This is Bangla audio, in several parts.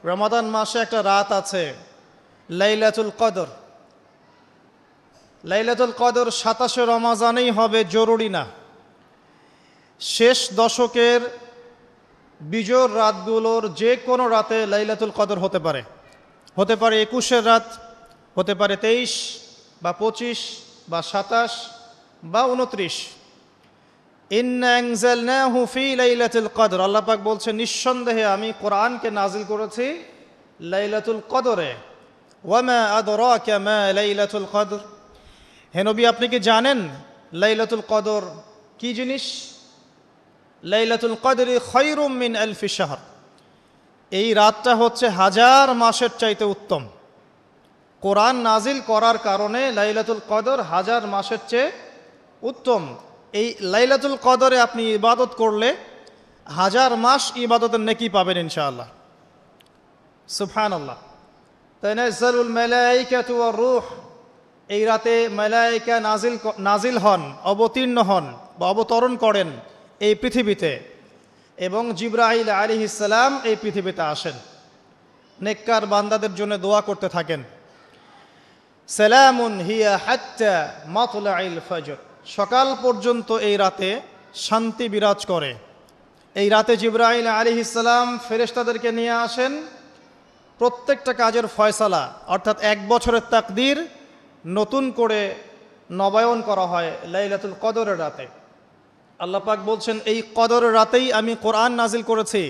রমাদান মাসে একটা রাত আছে লাইলাতুল কদর। লাইলাতুল কদর 27 রমজানেই হবে জরুরি না। শেষ দশকের বিজোড় রাতগুলোর যে কোনো রাতে লাইলাতুল কদর হতে পারে। হতে পারে 21-এর রাত, হতে পারে 23 বা 25 বা 27 বা 29। ইন্না আনজালনাহু ফি লাইলাতুল কদর, আল্লাহ পাক বলছেন নিঃসন্দেহে আমি কোরআনকে নাজিল করেছি লাইলাতুল কদরে। ওয়ামা আদরাকা মা লাইলাতুল কদর, হে নবী আপনি কি জানেন লাইলাতুল কদর কি জিনিস? লাইলাতুল কদরি খায়রুম মিন আলফি শাহর, এই রাতটা হচ্ছে 1000 মাসের চাইতে উত্তম। কোরআন নাজিল করার কারণে লাইলাতুল কদর 1000 মাসের চেয়ে উত্তম। এই লাইলাতুল কদরে আপনি ইবাদত করলে 1000 মাস ইবাদতের নেকি পাবেন ইনশাআল্লাহ। সুবহানাল্লাহ। তানাজ্জালুল মালায়েকাতু ওয়ার রূহ, এই রাতে মালায়েকা নাজিল হন, অবতীর্ণ হন বা অবতরণ করেন এই পৃথিবীতে, এবং জিবরাইল আলাইহিস সালাম এই পৃথিবীতে আসেন, নেককার বান্দাদের জন্য দোয়া করতে থাকেন। সালামুন হিয়া হাত্তা মাতলাইল ফজর, সকাল পর্যন্ত এই রাতে শান্তি বিরাজ করে। এই রাতে জিবরাইল আলাইহিস সালাম ফেরেশতাদেরকে নিয়ে আসেন, প্রত্যেকটা কাজের ফয়সালা অর্থাৎ 1 বছরের তাকদীর নতুন করে নবায়ন করা হয় লাইলাতুল কদরের রাতে। আল্লাহ পাক বলছেন এই কদরের রাতেই আমি কোরআন নাজিল করেছি।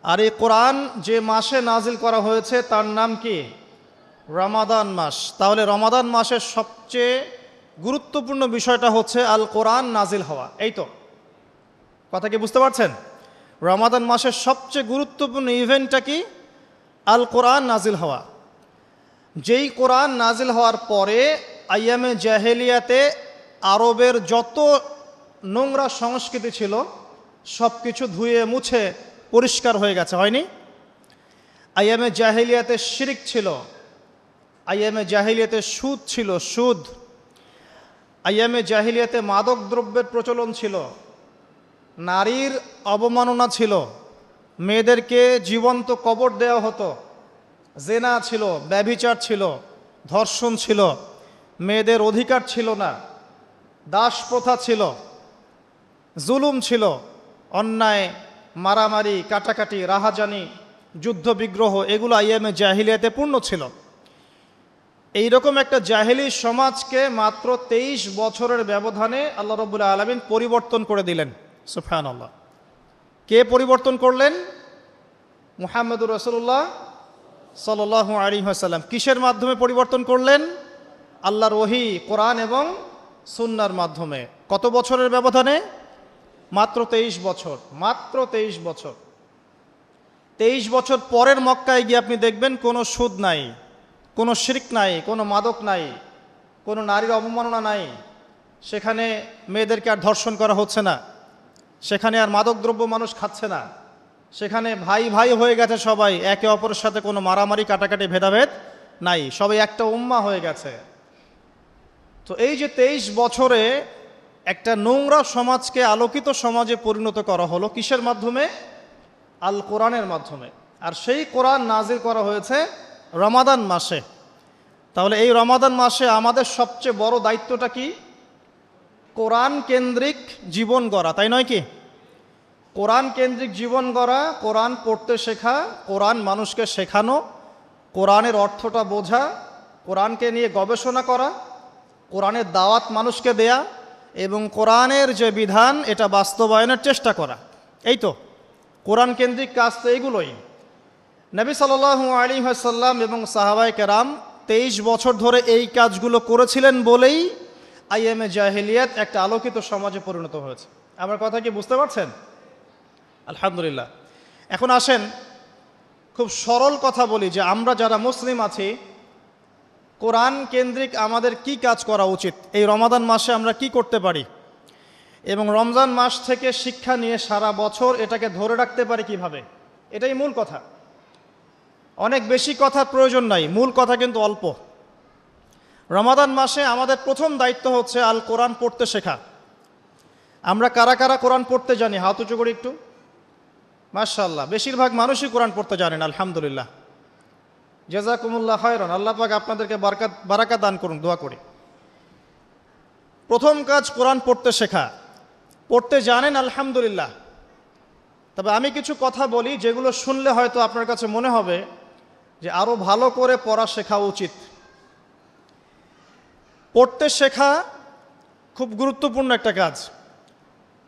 আর এই কোরআন যে মাসে নাজিল করা হয়েছে তার নাম কি? রমাদান মাস। তাহলে রমাদান মাসের সবচেয়ে গুরুত্বপূর্ণ বিষয়টা হচ্ছে আল কোরআন নাজিল হওয়া। এই তো কথা কি বুঝতে পারছেন? রমাদান মাসের সবচেয়ে গুরুত্বপূর্ণ ইভেন্টটা কি? আল কোরআন নাজিল হওয়া। যেই কোরআন নাজিল হওয়ার পরে আইয়ামে জাহেলিয়াতে আরবের যত নোংরা সংস্কৃতি ছিল সব কিছু ধুয়ে মুছে পরিষ্কার হয়ে গেছে, হয়নি? আইয়ামে জাহেলিয়াতে শিরিক ছিল, আইয়ামে জাহেলিয়াতে সুদ ছিল, সুদ। আইয়ামে জাহেলিয়াতে মাদক দ্রব্যের প্রচলন ছিল, নারীর অবমাননা ছিল, মেয়েদেরকে জীবন্ত কবর দেওয়া হতো, জেনা ছিল, ব্যভিচার ছিল, ধর্ষণ ছিল, মেয়েদের অধিকার ছিল না, দাস প্রথা ছিল, জুলুম ছিল, অন্যায়, মারামারি, কাটাকাটি, রাহাজানি, যুদ্ধ বিগ্রহ, এগুলো আইয়ামে জাহিলিয়াতে পূর্ণ ছিল। এইরকম একটা জাহেলি সমাজকে মাত্র 23 বছরের ব্যবধানে আল্লাহ রাব্বুল আলামিন পরিবর্তন করে দিলেন। সুবহানাল্লাহ। কে পরিবর্তন করলেন? মুহাম্মদুর রাসূলুল্লাহ সাল্লাল্লাহু আলাইহি ওয়াসাল্লাম। কিসের মাধ্যমে পরিবর্তন করলেন? আল্লাহর ওহী, কোরআন এবং সুন্নাহর মাধ্যমে। কত বছরের ব্যবধানে? মাত্র 23 বছর। মাত্র 23 বছর। 23 বছর পরের মক্কায় গিয়ে আপনি দেখবেন কোনো সুদ নাই, কোনো শিরক নাই, কোনো মাদক নাই, কোনো নারীর অবমাননা নাই। সেখানে মেয়েদেরকে আর ধর্ষণ করা হচ্ছে না, সেখানে আর মাদকদ্রব্য মানুষ খাচ্ছে না, সেখানে ভাই ভাই হয়ে গেছে সবাই, একে অপরের সাথে কোনো মারামারি কাটাকাটি ভেদাভেদ নাই, সবাই একটা উম্মাহ হয়ে গেছে। তো এই যে 23 বছরে একটা নোংরা সমাজকে আলোকিত সমাজে পরিণত করা হলো কিসের মাধ্যমে? আল কোরআনের মাধ্যমে। আর সেই কোরআন নাজিল করা হয়েছে রমাদান মাসে। তাহলে এই রমাদান মাসে আমাদের সবচেয়ে বড় দায়িত্বটা কি? কোরআন কেন্দ্রিক জীবন গড়া, তাই নয় কি? কোরআন কেন্দ্রিক জীবন গড়া, কোরআন পড়তে শেখা, কোরআন মানুষকে শেখানো, কোরআনের অর্থটা বোঝা, কোরআনকে নিয়ে গবেষণা করা, কোরআনের দাওয়াত মানুষকে দেয়া এবং কোরআনের যে বিধান এটা বাস্তবায়নের চেষ্টা করা। এই তো কোরআন কেন্দ্রিক কাজ, তো এইগুলোই। নবী সাল্লাল্লাহু আলাইহি ওয়াসাল্লাম এবং সাহাবায়ে কেরাম 23 বছর ধরে এই কাজগুলো করেছিলেন বলেই আইয়ামে জাহেলিয়াত একটা আলোকিত সমাজে পরিণত হয়েছে। আমার কথা কি বুঝতে পারছেন? আলহামদুলিল্লাহ। এখন আসেন খুব সরল কথা বলি যে আমরা যারা মুসলিম আছি কোরআন কেন্দ্রিক আমাদের কি কাজ করা উচিত, এই রমাদান মাসে আমরা কি করতে পারি, এবং রমজান মাস থেকে শিক্ষা নিয়ে সারা বছর এটাকে ধরে রাখতে পারি কিভাবে, এটাই মূল কথা। অনেক বেশি কথার প্রয়োজন নাই, মূল কথা কিন্তু অল্প। রমাদান মাসে আমাদের প্রথম দায়িত্ব হচ্ছে আল কোরআন পড়তে শেখা। আমরা কারা কারা কোরআন পড়তে জানি? হাত উঁচু করি একটু। মাশাআল্লাহ, বেশিরভাগ মানুষই কোরআন পড়তে জানেন, আলহামদুলিল্লাহ। জাযাকুমুল্লাহ খায়রান, আল্লাহ পাক আপনাদেরকে বারাকাত দান করুন, দোয়া করি। প্রথম কাজ কোরআন পড়তে শেখা। পড়তে জানেন, আলহামদুলিল্লাহ। তবে আমি কিছু কথা বলি যেগুলো শুনলে হয়তো আপনার কাছে মনে হবে যে আরও ভালো করে পড়া শেখা উচিত। পড়তে শেখা খুব গুরুত্বপূর্ণ একটা কাজ,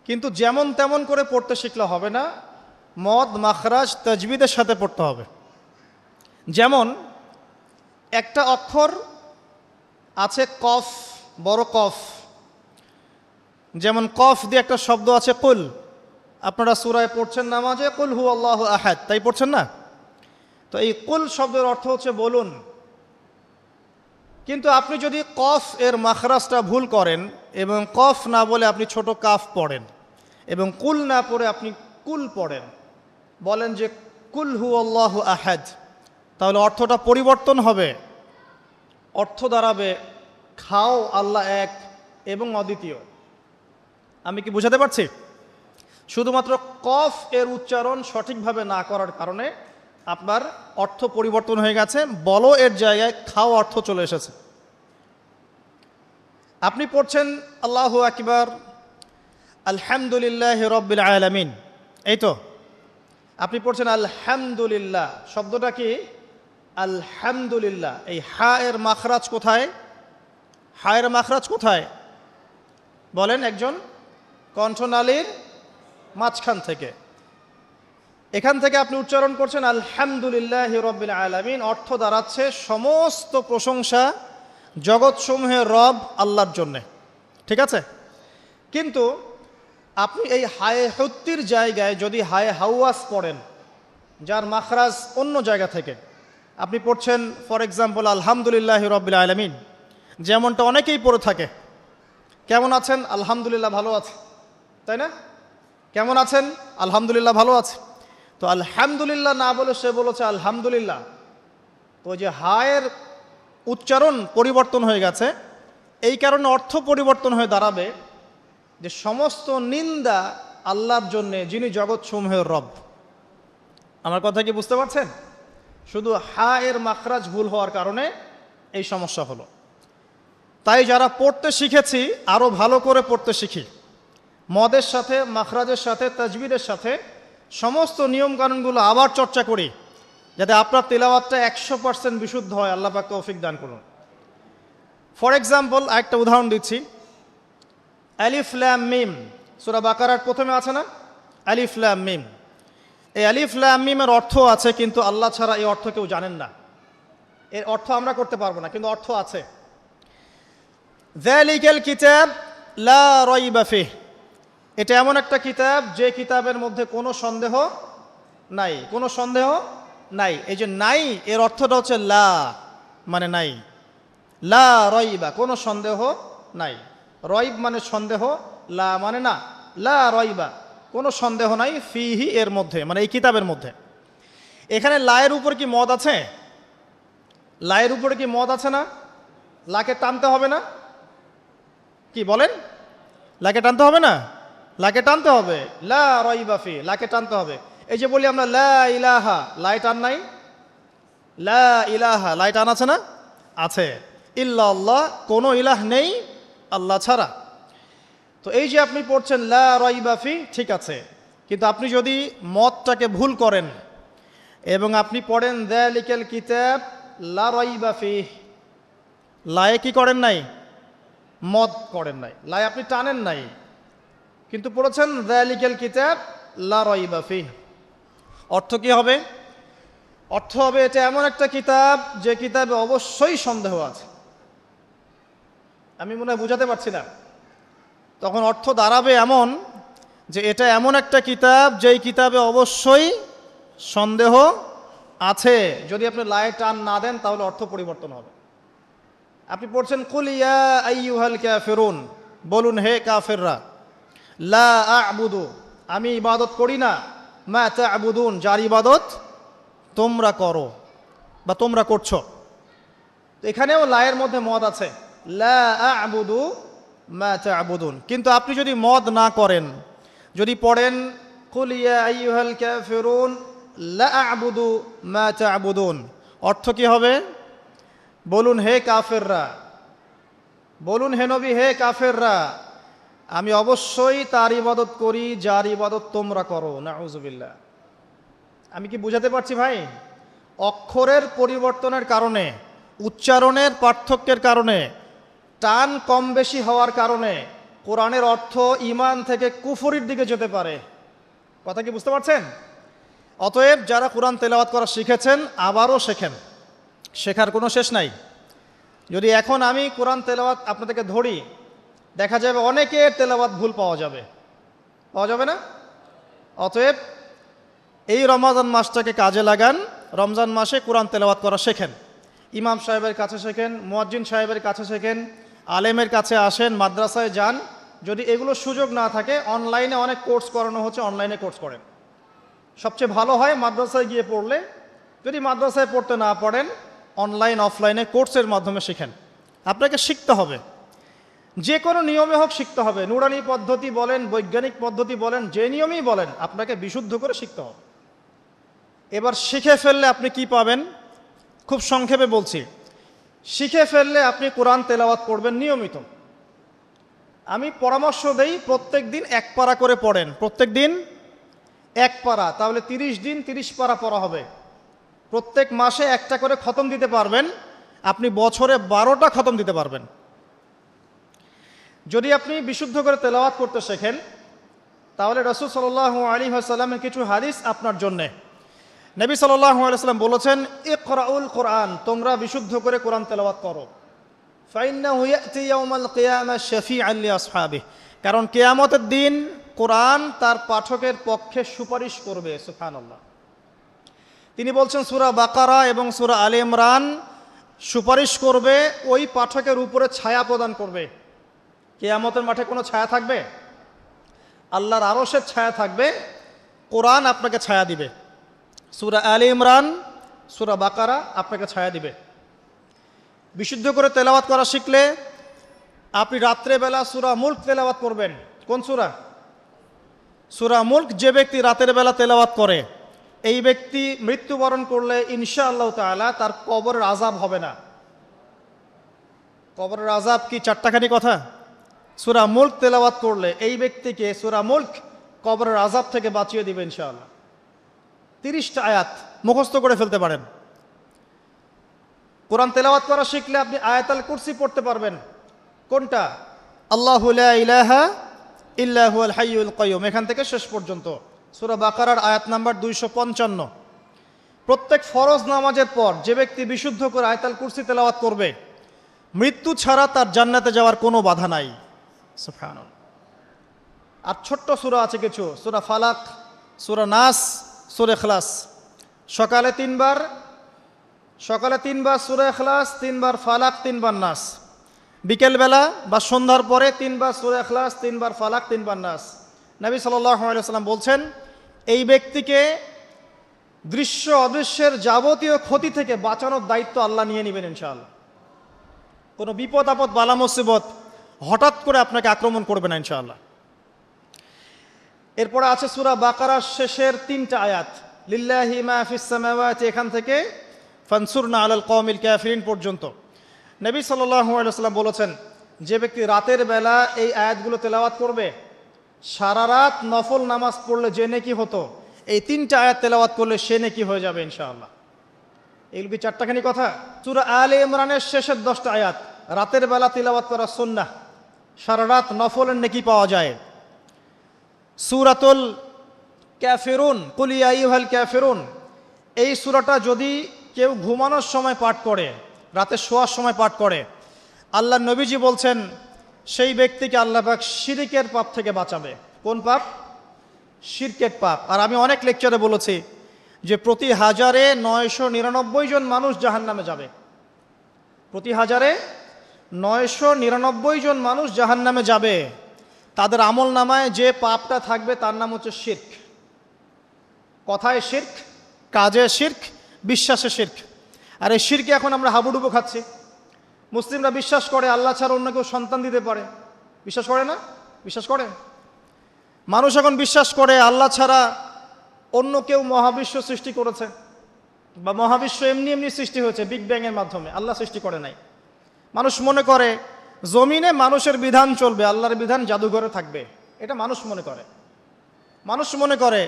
কিন্তু যেমন তেমন করে পড়তে শিখলে হবে না, মদ মাখরাজ তাজবিদের সাথে পড়তে হবে। যেমন একটা অক্ষর আছে কফ, বড় কফ, যেমন কফ দিয়ে একটা শব্দ আছে কুল। আপনারা সূরায় পড়ছেন নামাজে, কুল হু আল্লাহু আহাদ, তাই পড়ছেন না? তো এই কুল শব্দের অর্থ হচ্ছে বলুন। কিন্তু আপনি যদি কফ এর মাখরাজটা ভুল করেন এবং কফ না বলে আপনি ছোট কাফ পড়েন এবং কুল না পড়ে আপনি কুল পড়েন, বলেন যে কুল হু আল্লাহু আহাদ, তাহলে অর্থটা পরিবর্তন হবে। অর্থ দাঁড়াবে খাও আল্লাহ এক এবং অদ্বিতীয়। আমি কি বুঝাতে পারছি? শুধুমাত্র কফ এর উচ্চারণ সঠিকভাবে না করার কারণে আপনার অর্থ পরিবর্তন হয়ে গেছে, বলো এর জায়গায় খাও অর্থ চলে এসেছে। আপনি পড়ছেন আল্লাহু আকবার, আলহামদুলিল্লাহি রাব্বিল আলামিন, এই তো আপনি পড়ছেন আলহামদুলিল্লাহ। শব্দটা কি? আলহামদুলিল্লাহ। এই হা এর মাখরাজ কোথায়? হা এর মাখরাজ কোথায় বলেন একজন? কণ্ঠনালীর মাঝখান থেকে। এখান থেকে আপনি উচ্চারণ করছেন আলহামদুলিল্লাহি রাব্বিল আলামিন। অর্থ দাঁড়াচ্ছে সমস্ত প্রশংসা জগৎসমূহের রব আল্লাহর জন্যে। ঠিক আছে? কিন্তু আপনি এই হায়ে হুত্তির জায়গায় যদি হায়ে হাওয়াস পড়েন, যার মাখরাজ অন্য জায়গা থেকে, আপনি পড়ছেন ফর এক্সাম্পল আলহামদুলিল্লাহি রাব্বিল আলামিন, যেমনটা অনেকেই পড়ে থাকে। কেমন আছেন? আলহামদুলিল্লাহ ভালো আছে, তাই না? কেমন আছেন? আলহামদুলিল্লাহ ভালো আছে। তো আলহামদুলিল্লাহ না বলে সে বলেছে আলহামদুলিল্লাহ। তো যে হায়ের উচ্চারণ পরিবর্তন হয়ে গেছে, এই কারণে অর্থ পরিবর্তন হয়ে দাঁড়াবে যে সমস্ত নিন্দা আল্লাহর জন্যে, যিনি জগৎসমূহের রব। আমার কথা কি বুঝতে পারছেন? শুধু হা এর মাখরাজ ভুল হওয়ার কারণে এই সমস্যা হলো। তাই যারা পড়তে শিখেছি আরও ভালো করে পড়তে শিখি, মদের সাথে, মাখরাজের সাথে, তাজবিদের সাথে সমস্ত নিয়মকানুনগুলো আবার চর্চা করি, যাতে আপনার তেলাওয়াতটা 100% বিশুদ্ধ হয়। আল্লাহ পাক তৌফিক দান করুন। ফর এক্সাম্পল একটা উদাহরণ দিচ্ছি। আলিফ লাম মিম, সূরা বাকারার প্রথমে আছে না আলিফ লাম মিম? এই আলিফ লাম মিমের অর্থ আছে, কিন্তু আল্লাহ ছাড়া এই অর্থ কেউ জানেন না। এর অর্থ আমরা করতে পারবো না, কিন্তু অর্থ আছে। যালিকাল কিতাব লা রাইবা ফিহ, এটা এমন একটা কিতাব যে কিতাবের মধ্যে কোনো সন্দেহ নাই, কোনো সন্দেহ নাই। এই যে নাই এর অর্থটা হচ্ছে লা, মানে নাই। লা রাইবা, কোনো সন্দেহ নাই। রয়ব মানে সন্দেহ, লা মানে না। লা রাইবা, কোনো সন্দেহ নাই, ফিহি এর মধ্যে, মানে এই কিতাবের মধ্যে। এখানে লায়ের উপর কি মদ আছে? লায়ের উপরে কি মদ আছে না? লাকে টানতে হবে না? কি বলেন? লাকে টানতে হবে না? লাকে টানতে হবে। লা রাইবা ফি, লাকে টানতে হবে। এই যে বলি আমরা লা ইলাহা, লাই টান নাই? লা ইলাহা, লাই টান আছে না? আছে। ইল্লাল্লাহ, কোনো ইলাহ নেই আল্লাহ ছাড়া। তো এই যে আপনি পড়ছেন লা রাইবা ফি, ঠিক আছে, কিন্তু আপনি যদি মদটাকে ভুল করেন এবং আপনি পড়েন যালিকাল কিতাব লা রাইবা ফি, লায়ে কি করেন নাই? মদ করেন নাই, লাই আপনি টানেন নাই, কিন্তু পড়েছেন যালিকাল কিতাব লা রাইবা ফি। অর্থ কি হবে? অর্থ হবে এটা এমন একটা কিতাব যে কিতাবে অবশ্যই সন্দেহ আছে। আমি মনে হয় বুঝাতে পারছি না। তখন অর্থ দাঁড়াবে এমন যে এটা এমন একটা কিতাব যেই কিতাবে অবশ্যই সন্দেহ আছে। যদি আপনি লায়ে টান না দেন তাহলে অর্থ পরিবর্তন হবে। আপনি পড়ছেন কুল ইয়া আইয়ুহাল কাফিরুন, বলুন হে কাফেররা, লা আ'বুদু, আমি ইবাদত করি না, মা তা'বুদুন, যার ইবাদত তোমরা করো বা তোমরা করছো। তো এখানেও লায়ের মধ্যে মদ আছে, লা আ'বুদু মা তা'বুদুন। কিন্তু আপনি যদি মদ না করেন, যদি পড়েন কুল ইয়া আইয়ুহাল কাফিরুন লা আ'বুদু মা তা'বুদুন। অর্থ কি হবে? বলুন হে কাফেররা, বলুন হে নবী, হে কাফেররা, আমি অবশ্যই তার ইবাদত করি যার ইবাদত তোমরা করো। নাউযুবিল্লাহ। আমি কি বুঝাতে পারছি ভাই? অক্ষরের পরিবর্তনের কারণে, উচ্চারণের পার্থক্যের কারণে, টান কম বেশি হওয়ার কারণে কোরআনের অর্থ ঈমান থেকে কুফরির দিকে যেতে পারে। কথা কি বুঝতে পারছেন? অতএব যারা কোরআন তেলাওয়াত করা শিখেছেন আবারও শেখেন, শেখার কোনো শেষ নাই। যদি এখন আমি কোরআন তেলাওয়াত আপনাদেরকে ধরি, দেখা যাবে অনেকের তেলাওয়াত ভুল পাওয়া যাবে, পাওয়া যাবে না? অতএব এই রমজান মাসটাকে কাজে লাগান, রমজান মাসে কোরআন তেলাওয়াত করা শেখেন। ইমাম সাহেবের কাছে শেখেন, মুয়াজ্জিন সাহেবের কাছে শেখেন, আলেমের কাছে আসেন, মাদ্রাসায় যান। যদি এগুলো সুযোগ না থাকে, অনলাইনে অনেক কোর্স করানো হচ্ছে, অনলাইনে কোর্স করেন। সবচেয়ে ভালো হয় মাদ্রাসায় গিয়ে পড়লে। যদি মাদ্রাসায় পড়তে না পারেন, অনলাইন অফলাইনে কোর্সের মাধ্যমে শিখেন। আপনাকে শিখতে হবে, যে কোনো নিয়মে হোক শিখতে হবে। নুরানি পদ্ধতি বলেন, বৈজ্ঞানিক পদ্ধতি বলেন, যে নিয়মেই বলেন, আপনাকে বিশুদ্ধ করে শিখতে হবে। এবার শিখে ফেললে আপনি কি পাবেন? খুব সংক্ষেপে বলছি। শিখে ফেললে আপনি কোরআন তেলাওয়াত করবেন নিয়মিত। আমি পরামর্শ দেই, প্রত্যেক দিন এক পারা করে পড়েন। প্রত্যেক দিন এক পারা, তাহলে 30 দিন 30 পারা পড়া হবে। প্রত্যেক মাসে একটা করে খতম দিতে পারবেন, আপনি বছরে 12টা খতম দিতে পারবেন। যদি আপনি বিশুদ্ধ করে তেলাওয়াত করতে শেখেন, তাহলে রাসূল সাল্লাল্লাহু আলাইহি ওয়াসাল্লামের কিছু হাদিস আপনার জন্যে। নবী সাল্লাল্লাহু আলাইহি ওয়াসাল্লাম বলেছেন, ইকরাউল কোরআন, তোমরা বিশুদ্ধ করে কোরআন তেলাওয়াত করো। ফাইন্নাহু ইয়াতি ইয়াউমাল কিয়ামা শাফিআন লিআসহাবিহি, কারণ কিয়ামতের দিন কোরআন তার পাঠকের পক্ষে সুপারিশ করবে। সুবহানাল্লাহ। তিনি বলছেন সূরা বাকারা এবং সূরা আলে ইমরান সুপারিশ করবে, ওই পাঠকের উপরে ছায়া প্রদান করবে। কিয়ামতের মাঠে কোনো ছায়া থাকবে? আল্লাহর আরশের ছায়া থাকবে, কোরআন আপনাকে ছায়া দিবে। সূরা আলে ইমরান, সূরা বাকারা আপনাকে ছায়া দিবে। বিশুদ্ধ করে তেলাওয়াত করা শিখলে আপনি রাত্রেবেলা সূরা মুলক তেলাওয়াত করবেন। কোন সূরা? সূরা মুলক। যে ব্যক্তি রাতের বেলা তেলাওয়াত করে, এই ব্যক্তি মৃত্যুবরণ করলে ইনশাআল্লাহ তাআলা তার কবরের আযাব হবে না। কবরের আযাব কি চারটাখানি কথা? সূরা মুলক তেলাওয়াত করলে এই ব্যক্তিকে সূরা মুলক কবরের আযাব থেকে বাঁচিয়ে দিবে ইনশাআল্লাহ। 30টা আয়াত মুখস্থ করে ফেলতে পারেন। কোরআন তেলাওয়াত করা শিখলে আপনি আয়াতুল কুরসি পড়তে পারবেন। কোনটা? আল্লাহু লা ইলাহা ইল্লা হুয়াল হাইয়ুল কাইয়ুম, এখান থেকে শেষ পর্যন্ত। সূরা বাকারার আয়াত নাম্বার 255। প্রত্যেক ফরজ নামাজের পর যে ব্যক্তি বিশুদ্ধ করে আয়াতুল কুরসি তেলাওয়াত করবে, মৃত্যু ছাড়া তার জান্নাতে যাওয়ার কোনো বাধা নাই। সুবহানাল্লাহ। আর ছোট্ট সূরা আছে কিছু, সূরা ফালাক, সূরা নাস, সূরা ইখলাস। সকালে 3 বার সূরা ইখলাস, 3 বার ফালাক, 3 বার নাস। বিকেলবেলা বা সন্ধ্যার পরে 3 বার সূরা ইখলাস, 3 বার ফালাক, 3 বার নাস। নবী সাল্লাল্লাহু আলাইহি ওয়াসাল্লাম বলছেন, এই ব্যক্তিকে দৃশ্য অদৃশ্যের যাবতীয় ক্ষতি থেকে বাঁচানোর দায়িত্ব আল্লাহ নিয়ে নেবেন ইনশাআল্লাহ। কোনো বিপদ আপদ বালা মুসিবত হঠাৎ করে আপনাকে আক্রমণ করবে না ইনশাআল্লাহ। এরপরে আছে সূরা বাকারার শেষের 3টা আয়াত, লিল্লাহি মা ফিস সামাওয়াতি, এখান থেকে ফানসুরনা আলাল কওমিল কাফিরিন পর্যন্ত। নবী সাল্লাল্লাহু আলাইহি ওয়াসাল্লাম বলেছেন, যে ব্যক্তি রাতের বেলা এই আয়াতগুলো তেলাওয়াত করবে, সারা রাত নফল নামাজ পড়লে যে নেকি হতো, এই 3টা আয়াত তেলাওয়াত করলে সে নেকি হয়ে যাবে ইনশাআল্লাহ। এগুলো কি চারটাখানি কথা? সূরা আলে ইমরানের শেষের 10টা আয়াত রাতের বেলা তিলাওয়াত করা সুন্নাহ, সারা রাত নফলের নেকি পাওয়া যায়। সূরাতুল কাফিরুন, কুল ইয়া আইয়ুহাল কাফিরুন, এই সূরাটা যদি কেউ ঘুমানোর সময় পাঠ করে, রাতে শোয়ার সময় পাঠ করে, আল্লাহ নবীজি বলছেন সেই ব্যক্তিকে আল্লাহ পাক শিরকের পাপ থেকে বাঁচাবে। কোন পাপ? শিরকের পাপ। আর আমি অনেক লেকচারে বলেছি যে প্রতি 1000-এ 999 জন মানুষ জাহান্নামে যাবে। প্রতি 1000-এ 999 জন মানুষ জাহান্নামে যাবে। তাদের আমল নামায় যে পাপটা থাকবে তার নাম হচ্ছে শিরক। কথায় শিরক, কাজে শিরক, বিশ্বাসে শিরক। আর এই শিরকে এখন আমরা হাবুডুবু খাচ্ছি। মুসলিমরা বিশ্বাস করে আল্লাহ ছাড়া অন্য কেউ সন্তান দিতে পারে। বিশ্বাস করে না? বিশ্বাস করে। মানুষ এখন বিশ্বাস করে আল্লাহ ছাড়া অন্য কেউ মহাবিশ্ব সৃষ্টি করেছে, বা মহাবিশ্ব এমনি এমনি সৃষ্টি হয়েছে বিগ ব্যাংয়ের মাধ্যমে, আল্লাহ সৃষ্টি করে নাই। মানুষ মনে করে জমিনে মানুষের বিধান চলবে, আল্লাহর বিধান জাদুঘরে থাকবে, এটা মানুষ মনে করে। মানুষ মনে করে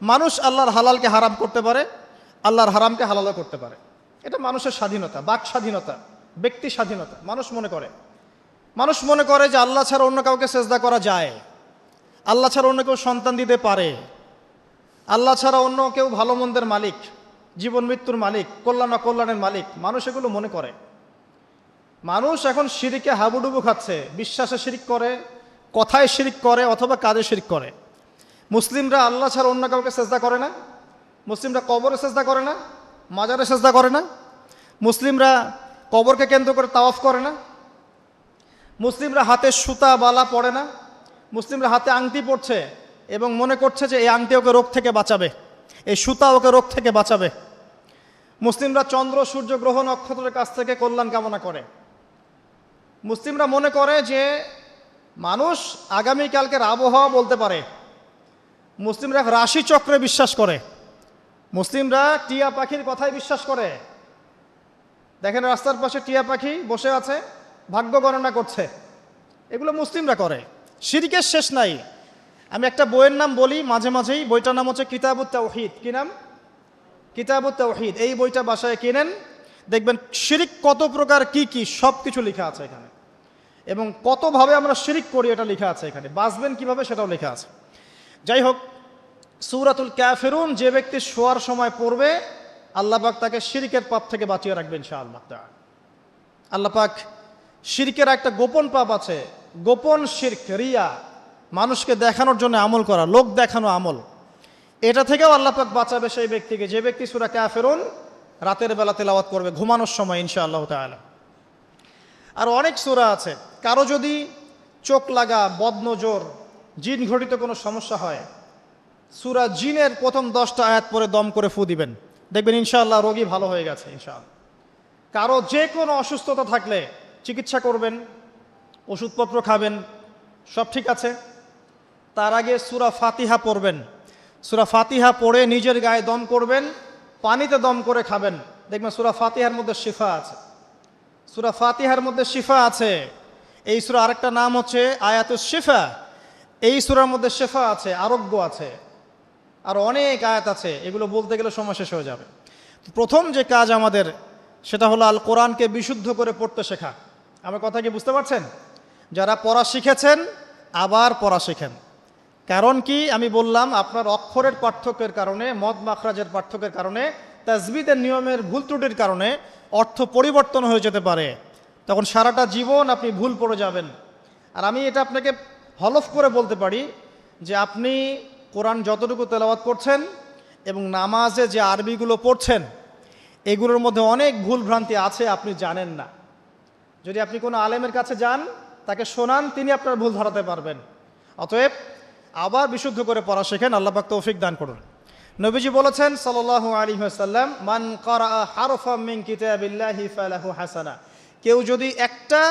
মানুষ আল্লাহর হালালকে হারাম করতে পারে, আল্লাহর হারামকে হালালও করতে পারে। এটা মানুষের স্বাধীনতা, বাক স্বাধীনতা, ব্যক্তি স্বাধীনতা মানুষ মনে করে। মানুষ মনে করে যে আল্লাহ ছাড়া অন্য কাউকে সেজদা করা যায়, আল্লাহ ছাড়া অন্য কেউ সন্তান দিতে পারে, আল্লাহ ছাড়া অন্য কেউ ভালো মন্দের মালিক, জীবন মৃত্যুর মালিক, কল্যাণ অকল্যাণের মালিক, মানুষ এগুলো মনে করে। মানুষ এখন শিরিকে হাবুডুবু খাচ্ছে, বিশ্বাসে শিরিক করে, কথায় শিরিক করে, অথবা কাজে শিরিক করে। মুসলিমরা আল্লাহ ছাড়া অন্য কাউকে সেজদা করে না, মুসলিমরা কবরে সেজদা করে না, মাজারে সেজদা করে না, মুসলিমরা কবরকে কেন্দ্র করে তাওয়াফ করে না, মুসলিমরা হাতে সুতা বালা পড়ে না, মুসলিমরা হাতে আংটি পড়ছে এবং মনে করছে যে এই আংটি ওকে রোগ থেকে বাঁচাবে, এই সুতা ওকে রোগ থেকে বাঁচাবে। মুসলিমরা চন্দ্র সূর্য গ্রহ নক্ষত্রের কাছ থেকে কল্যাণ কামনা করে। মুসলিমরা মনে করে যে মানুষ আগামীকালকের আবহাওয়া বলতে পারে। মুসলিমরা রাশি চক্রে বিশ্বাস করে। মুসলিমরা টিয়া পাখির কথাই বিশ্বাস করে। দেখেন রাস্তার পাশে টিয়া পাখি বসে আছে, ভাগ্য গণনা করছে, এগুলো মুসলিমরা করে। শিরকের শেষ নাই। আমি একটা বইয়ের নাম বলি মাঝে মাঝেই, বইটার নাম হচ্ছে কিতাবুত তাওহীদ। কি নাম? কিতাবুত তাওহীদ। এই বইটা বাসায় কিনেন, দেখবেন শিরিক কত প্রকার, কি কি সব কিছু লেখা আছে এখানে, এবং কতভাবে আমরা শিরিক করি এটা লেখা আছে এখানে, বাঁচবেন কিভাবে সেটাও লেখা আছে। যাই হোক, সূরাতুল কাফিরুন যে ব্যক্তি শোয়ার সময় পড়বে, আল্লাহ পাক তাকে শিরিকের পাপ থেকে বাঁচিয়ে রাখবেন ইনশাআল্লাহ তাআলা। আল্লাহ পাক শিরকের একটা গোপন পাপ আছে, গোপন শিরক, রিয়া, মানুষকে দেখানোর জন্য আমল করা, লোক দেখানো আমল, এটা থেকেও আল্লাহ পাক বাঁচাবে সেই ব্যক্তিকে, যে ব্যক্তি সূরা কাফিরুন রাতের বেলা তেলাওয়াত করবে ঘুমানোর সময় ইনশাআল্লাহ তাআলা। আর অনেক সূরা আছে। কারো যদি চোখ লাগা, বদনজর, জিন ঘটিত কোনো সমস্যা হয়, সূরা জিনের প্রথম 10টা আয়াত পরে দম করে ফু দিবেন, দেখবেন ইনশাআল্লাহ রোগী ভালো হয়ে গেছে ইনশাআল্লাহ। কারো যে কোনো অসুস্থতা থাকলে চিকিৎসা করবেন, ওষুধপত্র খাবেন, সব ঠিক আছে, তার আগে সূরা ফাতিহা পড়বেন। সূরা ফাতিহা পড়ে নিজের গায়ে দম করবেন, পানিতে দম করে খাবেন, দেখবেন সূরা ফাতিহার মধ্যে শিফা আছে। সূরা ফাতিহার মধ্যে শিফা আছে। এই সূরা আরেকটা নাম হচ্ছে আয়াতুশ শিফা। এই সূরার মধ্যে শিফা আছে, আরোগ্য আছে, আর অনেক আয়াত আছে, এগুলো বলতে গেলে সময় শেষ হয়ে যাবে। প্রথম যে কাজ আমাদের, সেটা হলো আল কোরআনকে বিশুদ্ধ করে পড়তে শেখা। আমার কথা কি বুঝতে পারছেন? যারা পড়া শিখেছেন আবার পড়া শেখেন। কারণ কি আমি বললাম, আপনার অক্ষরের পার্থক্যের কারণে, মদ মাখরাজের পার্থক্যের কারণে, তাজবিদের নিয়মের ভুল ত্রুটির কারণে অর্থ পরিবর্তন হয়ে যেতে পারে। তখন সারাটা জীবন আপনি ভুল পড়ে যাবেন। আর আমি এটা আপনাকে হলফ করে বলতে পারি যে আপনি কোরআন যতটুকু তেলাওয়াত করছেন এবং নামাজে যে আরবিগুলো পড়ছেন, এগুলোর মধ্যে অনেক ভুল ভ্রান্তি আছে, আপনি জানেন না। যদি আপনি কোনো আলেমের কাছে যান, তাকে শোনান, তিনি আপনার ভুল ধরাতে পারবেন। অতএব আবার বিশুদ্ধ করে পড়া শেখেন, আল্লাহ পাক তৌফিক দান করুন। নবীজি বলেছেন সাল্লাল্লাহু আলাইহি ওয়াসাল্লাম, মান ক্বারাআ হারফাম মিন কিতাবিল্লাহি ফালাহু হাসানা। কেউ যদি একটা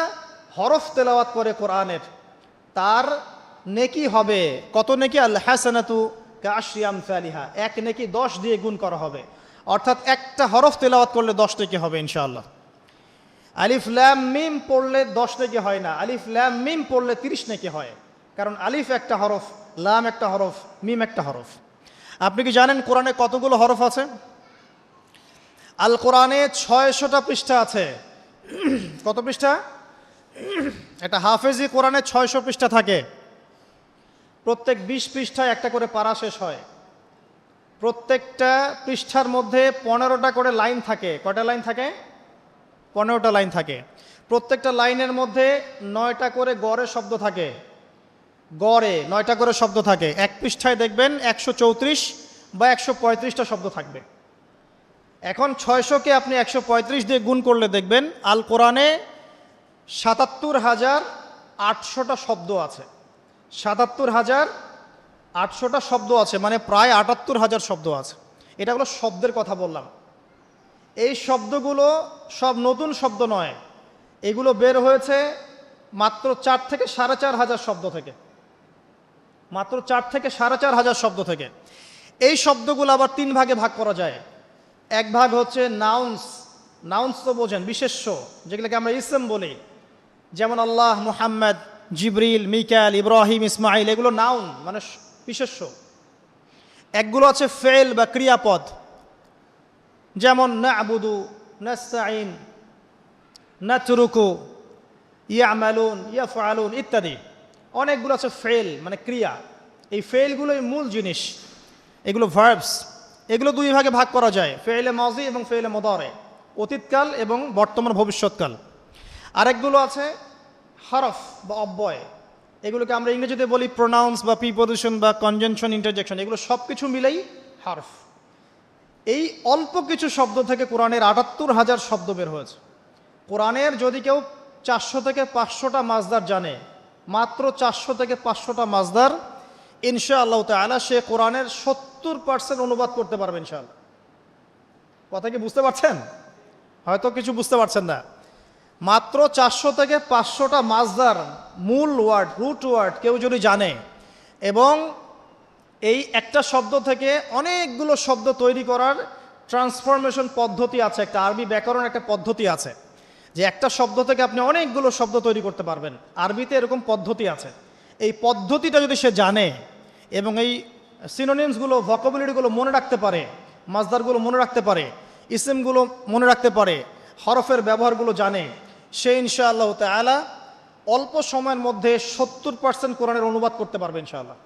হরফ তেলাওয়াত করে কোরআনের, তার নেকি হবে কত নেকি? আল হাসানাতু কাআশরি আমসালিহা, এক নেকি 10 দিয়ে গুণ করা হবে। অর্থাৎ একটা হরফ তেলাওয়াত করলে 10 নেকি হবে ইনশাআল্লাহ। আলিফ লাম মিম পড়লে 10 নেকি হয় না, আলিফ লাম মিম পড়লে 30 নেকি হয়। কারণ আলিফ একটা হরফ, লাম একটা হরফ, মিম একটা হরফ। আপনি কি জানেন কোরআনে কতগুলো হরফ আছে? আল কোরআনে 600টা পৃষ্ঠা আছে। কত পৃষ্ঠা? একটা হাফেজি কোরআনে 600 পৃষ্ঠা থাকে। প্রত্যেক 20 পৃষ্ঠায় একটা করে পারা শেষ হয়। প্রত্যেকটা পৃষ্ঠার মধ্যে 15টা করে লাইন থাকে। কয়টা লাইন থাকে? 15টা লাইন থাকে। প্রত্যেকটা লাইনের মধ্যে 9টা করে গড়ে শব্দ থাকে। গড়ে 9টা করে শব্দ থাকে। এক পৃষ্ঠায় দেখবেন 134 বা 135টা শব্দ থাকবে। এখন 600কে আপনি 135 দিয়ে গুণ করলে দেখবেন আল কোরআনে 77,800টা শব্দ আছে। 77,800টা শব্দ আছে, মানে প্রায় 78,000 শব্দ আছে। এটা হলো শব্দের কথা বললাম। এই শব্দগুলো সব নতুন শব্দ নয়, এগুলো বের হয়েছে মাত্র 4 থেকে 4,500 শব্দ থেকে। মাত্র 4 থেকে 4,500 শব্দ থেকে। এই শব্দগুলো আবার 3 ভাগে ভাগ করা যায়। এক ভাগ হচ্ছে নাউন্স, নাউন্স তো বোঝেন, বিশেষ্য, যেগুলোকে আমরা ইসম বলি, যেমন আল্লাহ, মুহাম্মদ, জিবরিল, মিকাল, ইব্রাহিম, ইসমাইল, এগুলো নাউন মানে বিশেষ্য। একগুলো আছে ফেল বা ক্রিয়াপদ, যেমন না'বুদু, নাস্তাইন, নাতরুকু, ইয়ামালুন, ইয়াফআলুন ইত্যাদি। অনেকগুলো আছে ফেল মানে ক্রিয়া। এই ফেলগুলোই মূল জিনিস, এগুলো ভার্বস। এগুলো 2 ভাগে ভাগ করা যায়, ফেলে মাজি এবং ফেলে মুদারে, অতীতকাল এবং বর্তমান ভবিষ্যৎকাল। আরেকগুলো আছে হরফ বা অব্যয়, এগুলোকে আমরা ইংরেজিতে বলি প্রোনাউন্স বা প্রিপোজিশন বা কনজাংশন, ইন্টারজেকশন, এগুলো সব কিছু মিলেই হরফ। এই অল্প কিছু শব্দ থেকে কোরআনের ৭৮,০০০ শব্দ বের হয়েছে। কোরআনের যদি কেউ 400 থেকে 500টা মাজদার জানে, মাত্র 400 থেকে 500টা মাজদার, ইনশাআল্লাহ তাআলা সে কোরআনের 70% অনুবাদ করতে পারবে ইনশাআল্লাহ। কথা কি বুঝতে পারছেন? হয়তো কিছু বুঝতে পারছেন না। মাত্র 400 থেকে 500টা মাজদার, মূল ওয়ার্ড, রুট ওয়ার্ড কেউ যদি জানে, এবং এই একটা শব্দ থেকে অনেকগুলো শব্দ তৈরি করার ট্রান্সফরমেশন পদ্ধতি আছে, একটা আরবি ব্যাকরণ একটা পদ্ধতি আছে, যে একটা শব্দ থেকে আপনি অনেকগুলো শব্দ তৈরি করতে পারবেন। আরবিতে এরকম পদ্ধতি আছে। এই পদ্ধতিটা যদি সে জানে এবং এই সিনোনিমসগুলো, ভোকাবুলারিগুলো মনে রাখতে পারে, মাজদারগুলো মনে রাখতে পারে, ইসিমগুলো মনে রাখতে পারে, হরফের ব্যবহারগুলো জানে, সে ইনশাআল্লাহ তাআলা অল্প সময়ের মধ্যে 70% কোরআনের অনুবাদ করতে পারবে ইনশাআল্লাহ।